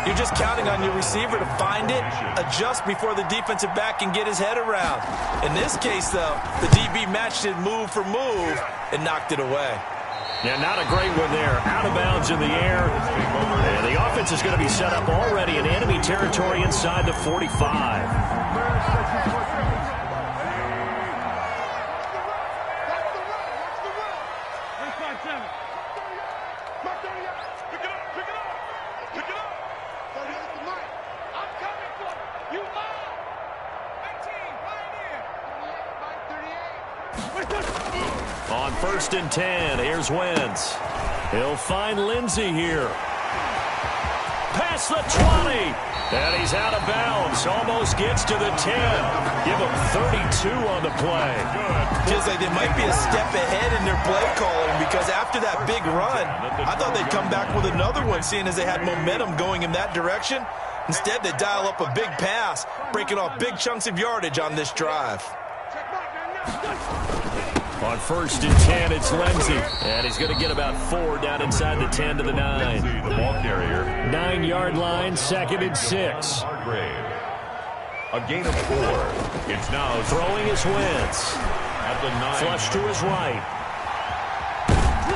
Speaker 5: you're just counting on your receiver to find it, adjust before the defensive back can get his head around. In this case, though, the DB matched it move for move and knocked it away.
Speaker 3: Yeah, not a great one there. Out of bounds in the air. And the offense is going to be set up already in enemy territory inside the 45. On 1st and 10, here's Wentz. He'll find Lindsey here. Past the 20. And he's out of bounds. Almost gets to the 10. Give him 32 on the play.
Speaker 5: Feels like they might be a step ahead in their play calling because after that big run, I thought they'd come back with another one, seeing as they had momentum going in that direction. Instead, they dial up a big pass, breaking off big chunks of yardage on this drive.
Speaker 3: On 1st and 10, it's Lindsey. And he's going to get about 4 down inside the 10 to the 9.
Speaker 4: The ball carrier.
Speaker 3: 9-yard line, 2nd and 6.
Speaker 4: A gain of 4. It's now
Speaker 3: throwing his Wentz.
Speaker 4: At the 9.
Speaker 3: Flush to his right.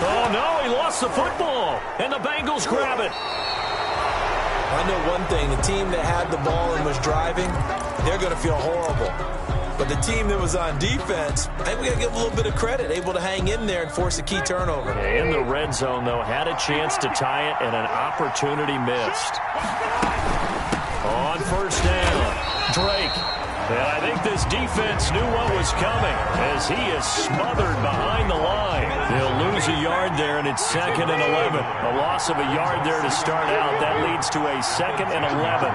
Speaker 3: Oh, no, he lost the football. And the Bengals grab it.
Speaker 5: I know one thing. The team that had the ball and was driving, they're going to feel horrible. But the team that was on defense, I think we got to give a little bit of credit, able to hang in there and force a key turnover.
Speaker 3: In the red zone, though, had a chance to tie it and an opportunity missed. On 1st down, Drake. And I think this defense knew what was coming as he is smothered behind the line. He'll lose a yard there, and it's 2nd and 11. A loss of a yard there to start out. That leads to a 2nd and 11.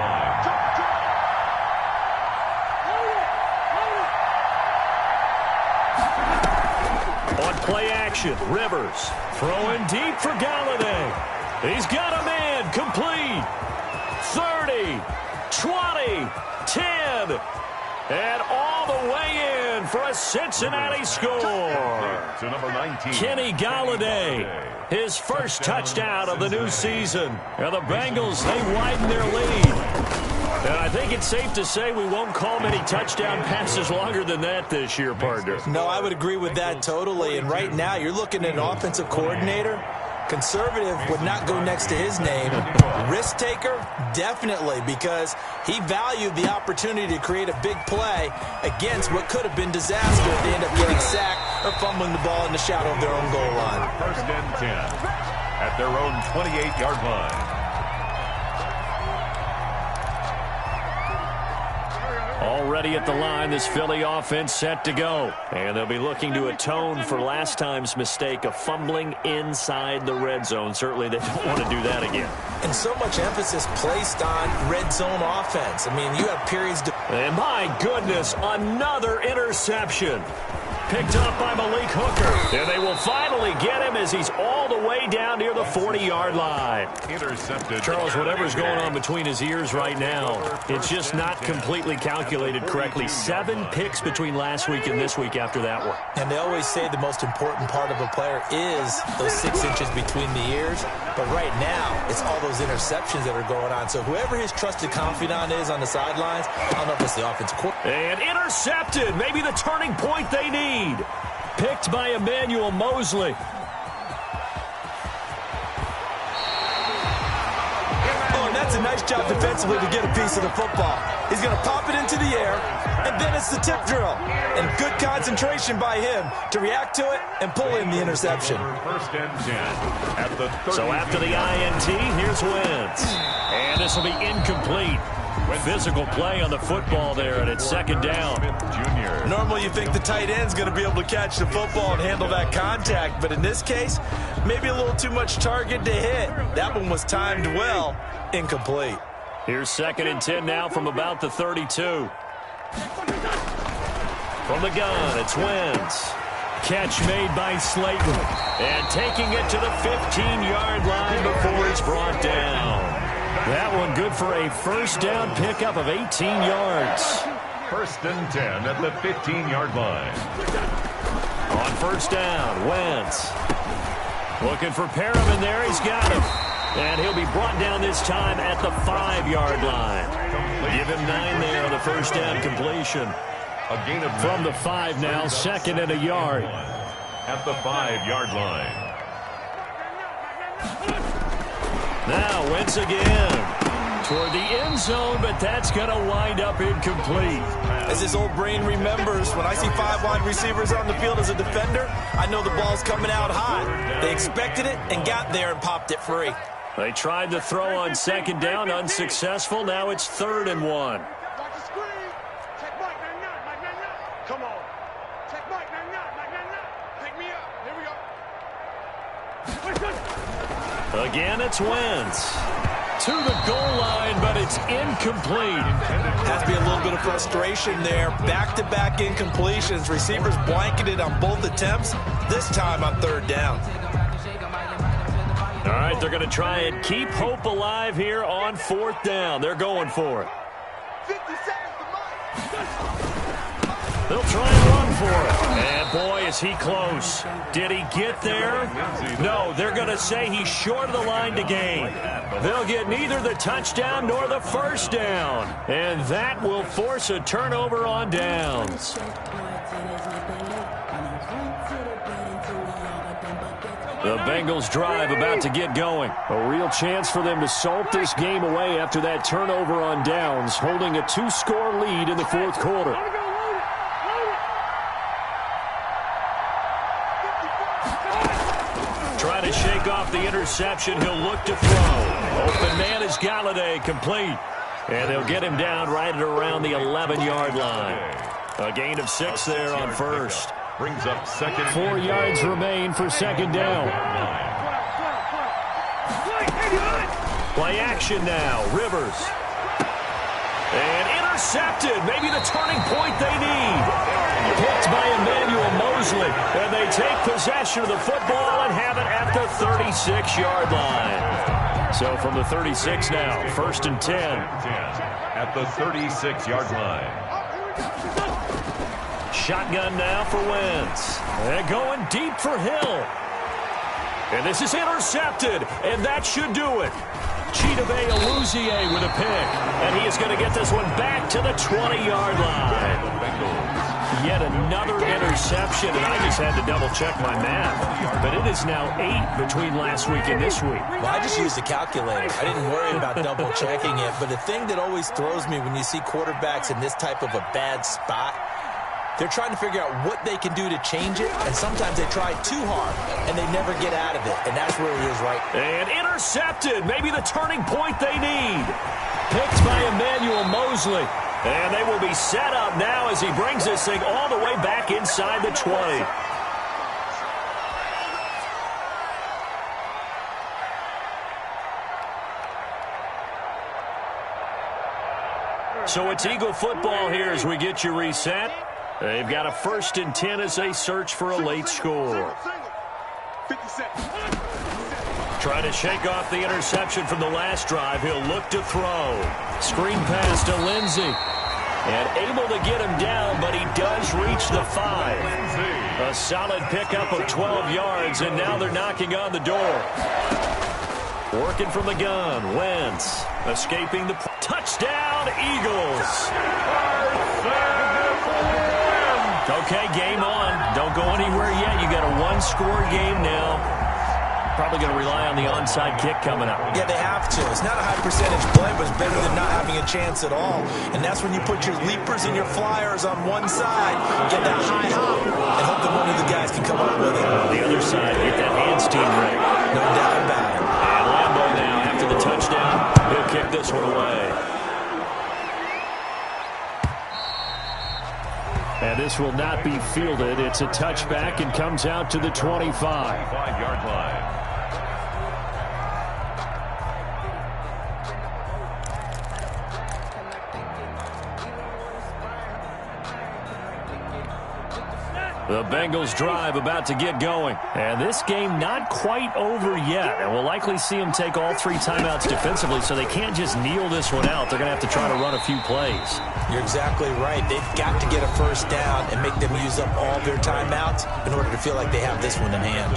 Speaker 3: Play action. Rivers throwing deep for Galladay. He's got a man. Complete. 30, 20, 10. And all the way in looking for a Cincinnati score.
Speaker 4: To number 19.
Speaker 3: Kenny Golladay, his first touchdown of the new season. And the Bengals, they widen their lead. And I think it's safe to say we won't call many touchdown passes longer than that this year, partner.
Speaker 5: No, I would agree with that totally. And right now, you're looking at an offensive coordinator. Conservative would not go next to his name. Risk taker, definitely, because he valued the opportunity to create a big play against what could have been disaster if they end up getting sacked or fumbling the ball in the shadow of their own goal line.
Speaker 4: First and 10 at their own 28-yard line.
Speaker 3: Already at the line, this Philly offense set to go. And they'll be looking to atone for last time's mistake of fumbling inside the red zone. Certainly they don't want to do that again.
Speaker 5: And so much emphasis placed on red zone offense. I mean, you have periods to...
Speaker 3: And my goodness, another interception. Picked up by Malik Hooker. And they will finally get him as he's all the way down near the 40-yard line.
Speaker 4: Intercepted.
Speaker 3: Charles, whatever's going on between his ears right now, it's just not completely calculated correctly. 7 picks between last week and this week after that one.
Speaker 5: And they always say the most important part of a player is those 6 inches between the ears. But right now, it's all those interceptions that are going on. So whoever his trusted confidant is on the sidelines, I don't know if it's the offensive coordinator.
Speaker 3: And intercepted. Maybe the turning point they need. Picked by Emmanuel Mosley.
Speaker 5: Oh, and that's a nice job defensively to get a piece of the football. He's going to pop it into the air, and then it's the tip drill. And good concentration by him to react to it and pull in the interception.
Speaker 4: First and 10 at the 30.
Speaker 3: So after the INT, here's Wentz. And this will be incomplete. Physical play on the football there, and it's second down.
Speaker 4: Junior.
Speaker 5: Normally you think the tight end's going to be able to catch the football and handle that contact, but in this case, maybe a little too much target to hit. That one was timed well, incomplete.
Speaker 3: Here's second and 10 now from about the 32. From the gun, it's Wentz. Catch made by Slayton. And taking it to the 15-yard line before it's brought down. That one good for a first down pickup of 18 yards.
Speaker 4: First and 10 at the 15-yard line.
Speaker 3: On first down, Wentz. Looking for Perriman there. He's got him. And he'll be brought down this time at the 5-yard line. Give him 9 there on the first down completion.
Speaker 4: A gain of
Speaker 3: From the 5 now, second and a yard.
Speaker 4: at the 5-yard line.
Speaker 3: Now Wentz again toward the end zone, but that's going to wind up incomplete.
Speaker 5: As his old brain remembers, when I see 5 wide receivers on the field as a defender, I know the ball's coming out hot. They expected it and got there and popped it free.
Speaker 3: They tried to throw on second down, unsuccessful. Now it's 3rd and 1.
Speaker 1: Come on. Take Mike, pick me up. Here we go.
Speaker 3: Again, it's Wentz. To the goal line, but it's incomplete.
Speaker 5: Has to be a little bit of frustration there. Back-to-back incompletions. Receivers blanketed on both attempts, this time on 3rd down.
Speaker 3: All right, they're going to try and keep hope alive here on 4th down. They're going for it.
Speaker 1: 50 seconds to Mike.
Speaker 3: They'll try and run for it. And boy, is he close. Did he get there? No, they're going to say he's short of the line to gain. They'll get neither the touchdown nor the first down. And that will force a turnover on downs. The Bengals drive about to get going. A real chance for them to salt this game away after that turnover on downs, holding a 2-score lead in the 4th quarter. Trying to shake off the interception. He'll look to throw. Open man is Golladay, complete. And they'll get him down right at around the 11-yard line. A gain of 6 there on first.
Speaker 4: Brings up second.
Speaker 3: 4 yards remain for second down. Play action now. Rivers. And intercepted. Maybe the turning point they need. Picked by Emmanuel Mosley. And they take possession of the football and have it at the 36-yard line. So from the 36 now, 1st and 10.
Speaker 4: At the 36-yard line.
Speaker 3: Shotgun now for Wentz. They're going deep for Hill. And this is intercepted, and that should do it. Chidobe Awuzie with a pick, and he is going to get this one back to the 20-yard line. Yet another interception, and I just had to double-check my math. But it is now 8 between last week and this week.
Speaker 5: Well, I just used a calculator. I didn't worry about double-checking it. But the thing that always throws me when you see quarterbacks in this type of a bad spot, they're trying to figure out what they can do to change it, and sometimes they try too hard, and they never get out of it, and that's where it is right.
Speaker 3: And intercepted, maybe the turning point they need. Picked by Emmanuel Mosley. And they will be set up now as he brings this thing all the way back inside the 20. So it's Eagle football here as we get you reset. They've got a 1st and 10 as they search for a late score. Trying to shake off the interception from the last drive. He'll look to throw. Screen pass to Lindsey. And able to get him down, but he does reach the 5. A solid pickup of 12 yards, and now they're knocking on the door. Working from the gun, Wentz. Escaping the touchdown, Eagles. Okay, game on. Don't go anywhere yet. You got a 1-score game now. Probably going to rely on the onside kick coming up.
Speaker 5: Yeah, they have to. It's not a high percentage play, but it's better than not having a chance at all. And that's when you put your leapers and your flyers on one side, get that high hop, and hope that one of the guys can come up with it.
Speaker 3: The other side, hit that hands team rig.
Speaker 5: No doubt about it.
Speaker 3: And Lambo now, after the touchdown, he'll kick this one away. And this will not be fielded. It's a touchback and comes out to the 25.
Speaker 4: 5-yard line.
Speaker 3: The Bengals drive about to get going. And this game not quite over yet. And we'll likely see them take all 3 timeouts defensively, so they can't just kneel this one out. They're going to have to try to run a few plays.
Speaker 5: You're exactly right. They've got to get a 1st down and make them use up all their timeouts in order to feel like they have this one in hand.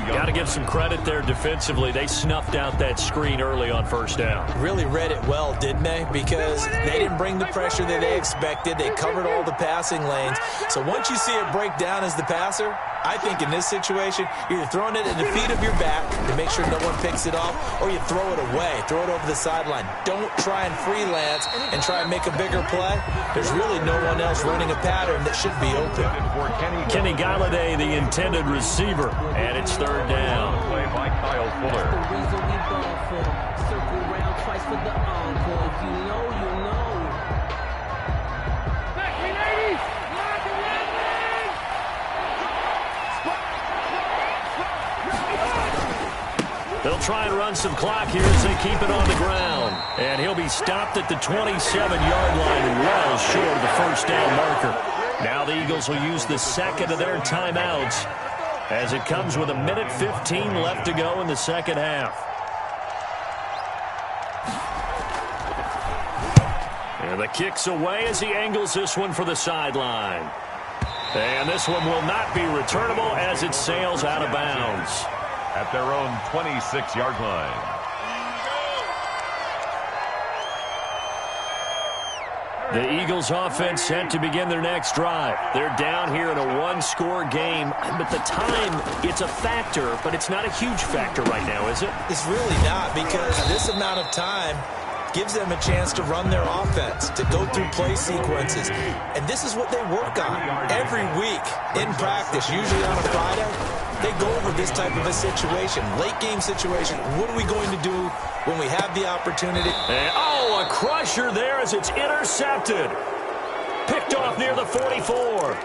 Speaker 3: Got to give some credit there defensively. They snuffed out that screen early on 1st down.
Speaker 5: Really read it well, didn't they? Because they didn't bring the pressure that they expected. They covered all the passing lanes. So once you see it break down as the passer, I think in this situation, you're either throwing it at the feet of your back to make sure no one picks it off, or you throw it away, throw it over the sideline. Don't try and freelance and try and make a bigger play. There's really no one else running a pattern that should be open.
Speaker 3: Kenny Galladay, the intended receiver, and it's 3rd down.
Speaker 4: Play by Kyle Fuller.
Speaker 3: They'll try and run some clock here as they keep it on the ground. And he'll be stopped at the 27-yard line, well short of the 1st down marker. Now the Eagles will use the 2nd of their timeouts as it comes with 1:15 left to go in the 2nd half. And the kick's away as he angles this one for the sideline. And this one will not be returnable as it sails out of bounds.
Speaker 4: At their own 26-yard line.
Speaker 3: The Eagles offense set to begin their next drive. They're down here in a 1-score game. But the time, it's a factor, but it's not a huge factor right now, is it?
Speaker 5: It's really not, because this amount of time gives them a chance to run their offense, to go through play sequences. And this is what they work on every week in practice, usually on a Friday. They go over this type of a situation, late game situation. What are we going to do when we have the opportunity?
Speaker 3: And, a crusher there as it's intercepted. Picked off near the 44.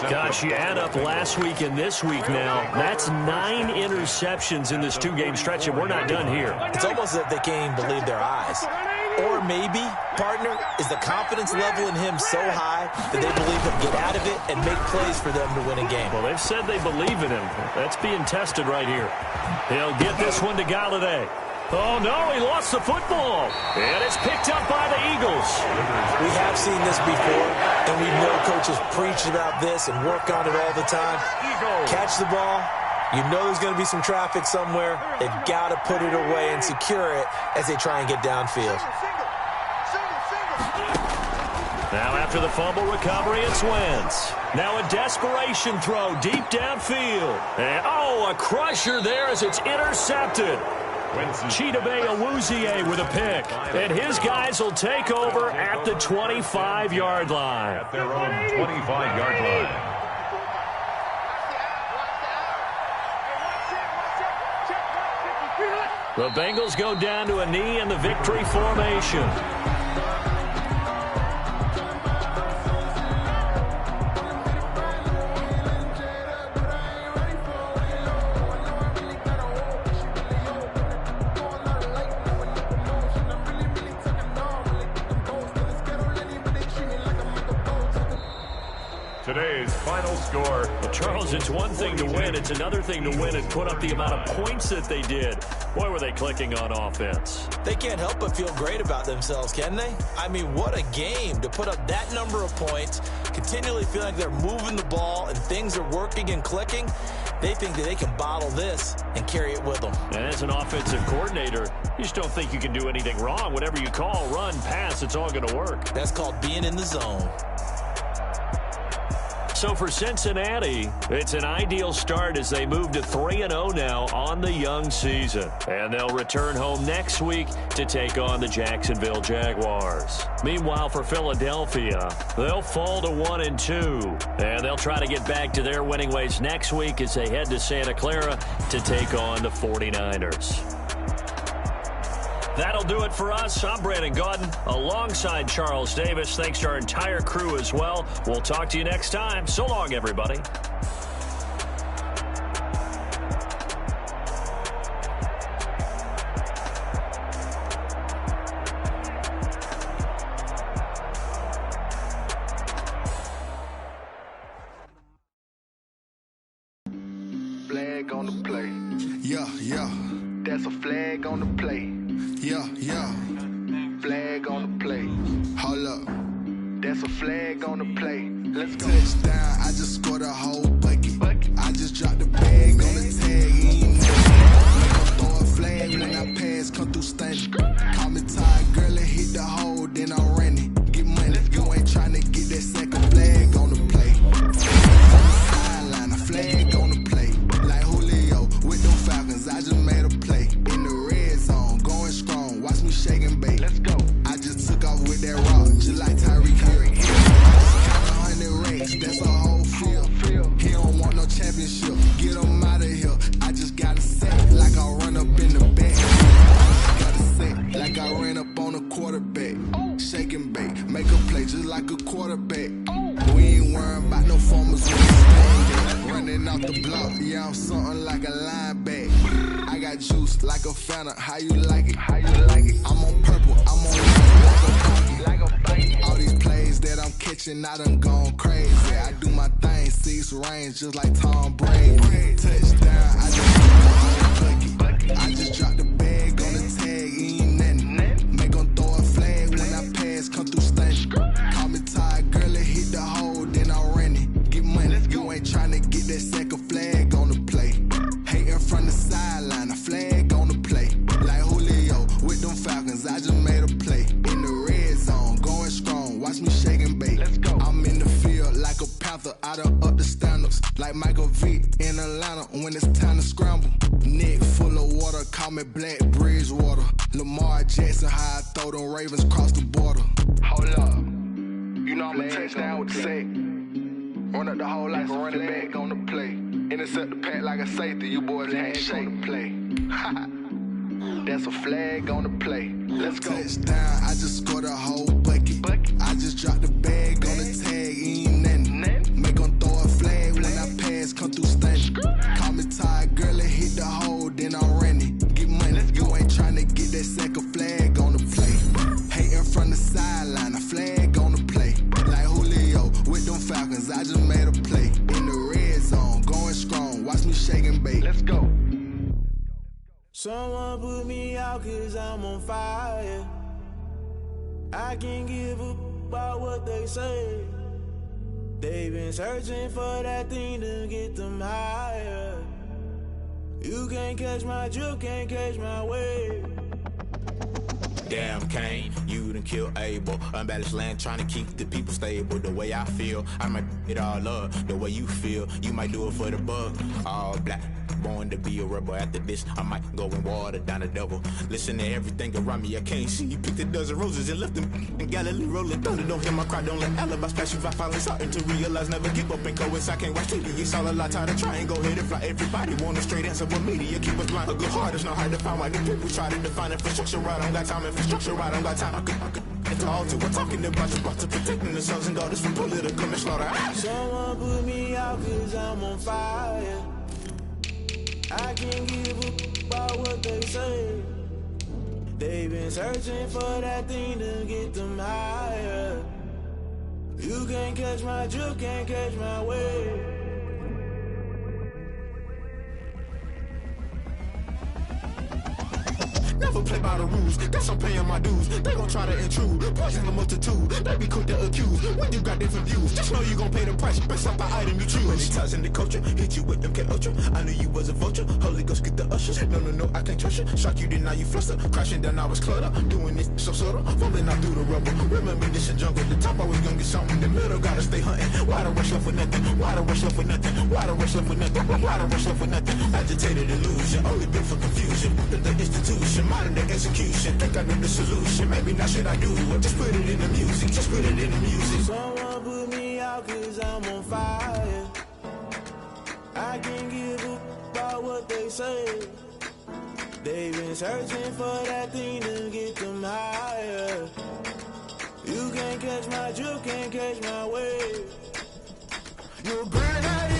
Speaker 3: Gosh, you add up last week and this week now. That's 9 interceptions in this 2-game stretch, and we're not done here.
Speaker 5: It's almost as if they can't even believe their eyes. Or maybe, partner, is the confidence level in him so high that they believe he'll get out of it and make plays for them to win a game.
Speaker 3: Well, they've said they believe in him. That's being tested right here. He'll get this one to Galladay. Oh, no, he lost the football. And it's picked up by the Eagles.
Speaker 5: We have seen this before, and we know coaches preach about this and work on it all the time. Catch the ball. You know there's going to be some traffic somewhere. They've got to put it away and secure it as they try and get downfield.
Speaker 3: Now after the fumble recovery, it's Wentz. Now a desperation throw deep downfield. And, a crusher there as it's intercepted. Chidobe Awuzie with a pick. And his guys will take over at the 25-yard line.
Speaker 4: At their own 25-yard line.
Speaker 3: The Bengals go down to a knee in the victory formation.
Speaker 4: Today's final score.
Speaker 3: Well, Charles, it's one thing to win. It's another thing to win and put up the amount of points that they did. Boy, were they clicking on offense.
Speaker 5: They can't help but feel great about themselves, can they? I mean, what a game to put up that number of points, continually feel like they're moving the ball and things are working and clicking. They think that they can bottle this and carry it with them.
Speaker 3: And as an offensive coordinator, you just don't think you can do anything wrong. Whatever you call, run, pass, it's all going to work.
Speaker 5: That's called being in the zone.
Speaker 3: So for Cincinnati, it's an ideal start as they move to 3-0 now on the young season. And they'll return home next week to take on the Jacksonville Jaguars. Meanwhile, for Philadelphia, they'll fall to 1-2. And they'll try to get back to their winning ways next week as they head to Santa Clara to take on the 49ers. That'll do it for us. I'm Brandon Gaudin alongside Charles Davis. Thanks to our entire crew as well. We'll talk to you next time. So long, everybody.
Speaker 1: Flag on the play. Yeah. That's a flag on the play. Yeah. Flag on the play. Hold up. That's a flag on the play. Let's go. Touchdown, I just scored a whole bucket. I just dropped the bag on the tag. Throw a flag when I pass, come through stunning. Call me tired, girl, and hit the hole, then I'm running. Get money, you ain't trying to get that second flag on the play. Sideline, a flag on the play. Like Julio with them Falcons, I just made a play. In the red zone, going strong, watch me shake and bake. Let's go. I just took off with that rock, just like Tyreek Hill. Count 100 racks, that's a whole field. He don't want no championship, get him out of here. I just gotta say, like I run up in the back. I just gotta say, like I ran up on a quarterback. Shake and bake, make a play just like a quarterback. We ain't worrying about no formers when we stand there. Running off the block, yeah, I'm something like a linebacker. I got juice like a Fanta, how you like it? I'm on purple, I'm on yellow, like a blanket. All these plays that I'm catching, I done gone crazy. I do my thing, 6 range, just like Tom Brady. Touchdown, I just dropped the whole bucket. I just dropped the bag on the tag, ain't nothing. Make them throw a flag when I pass, come through stunning. Call me tired, girl, and hit the hole, then I'm running. Get money, you ain't trying to get that second flag on the play. Hating from the sideline, a flag on the play. Like Julio with them Falcons, I just made a play. In the red zone, going strong, watch me shake and bake. Let's go. I'm in the field like a panther, I done up the standards. Like Michael Vick in Atlanta when it's time to scramble. Neck full of water, call me Black Bridgewater. Lamar Jackson, how I throw them Ravens across the border. Hold up, you know I'm a touchdown with the sack. Run up the hole like a running back on the play. Intercept the pack like a safety, you boys ain't shake the play. That's a flag on the play. Let's go. Touchdown, I just scored a whole bucket. I just dropped the bag on the tag, ain't nothing. Make them throw a flag when I pass, come through stunning. Call me tired, girl, and hit the hole, then I'm running. Get money, you ain't trying to get that second flag on the play. Hating from the sideline, a flag on the play. Like Julio with them Falcons, I just made a play. In the red zone, going strong, watch me shake and bake. Let's go.
Speaker 2: Someone put me out 'cause I'm on fire. I can't give a about what they say. They've been searching for that thing to get them higher. You can't catch my drift, can't catch my wave.
Speaker 7: Damn, Kane, you done killed Abel. Unbalanced land, trying to keep the people stable. The way I feel, I might it all up. The way you feel, you might do it for the bug. All black, born to be a rebel. After this, I might go and water down the devil. Listen to everything around me, I can't see. Picked a dozen roses and left them in Galilee rolling thunder. Don't hear my cry, don't let alibis pass you. I finally starting to realize, never give up and go inside. Can't watch TV, it's all a lot. Time to try and go ahead and fly. Everybody want a straight answer, but media keep us blind. A good heart is not hard to find. Why the people try to define infrastructure right? I don't got time. Infrastructure right, I don't got time. I could it's all to we're talking about you, about to protecting the sons and daughters from political manslaughter.
Speaker 2: Someone put me out 'cause I'm on fire. I can't give a about what they say. They've been searching for that thing to get them higher. You can't catch my drift, can't catch my wave.
Speaker 7: Never play by the rules, guess I'm paying my dues. They gon' try to intrude, poison the multitude. They be quick to accuse, when you got different views. Just know you gon' pay the price, based off the item you choose. Many times in the culture, hit you with MK Ultra. I knew you was a vulture, Holy Ghost get the ushers. No, I can't trust you. Shock you, then now you fluster. Crashing down, I was cluttered. Doing this so subtle, falling out through the rubble. Remember this a jungle, the top always gonna get something. The middle gotta stay hunting. Why the rush left with nothing? Why the rush left with nothing? Why the rush left with nothing? Why the rush left with nothing? Agitated illusion, only built for confusion. The institution, modern day execution. Think I know the solution. Maybe not should I do it? Just put it in the music. Just put it in the music.
Speaker 2: Someone put me out 'cause I'm on fire. I can't give a about what they say. They've been searching for that thing to get them higher. You can't catch my drift, can't catch my wave. You're burning out.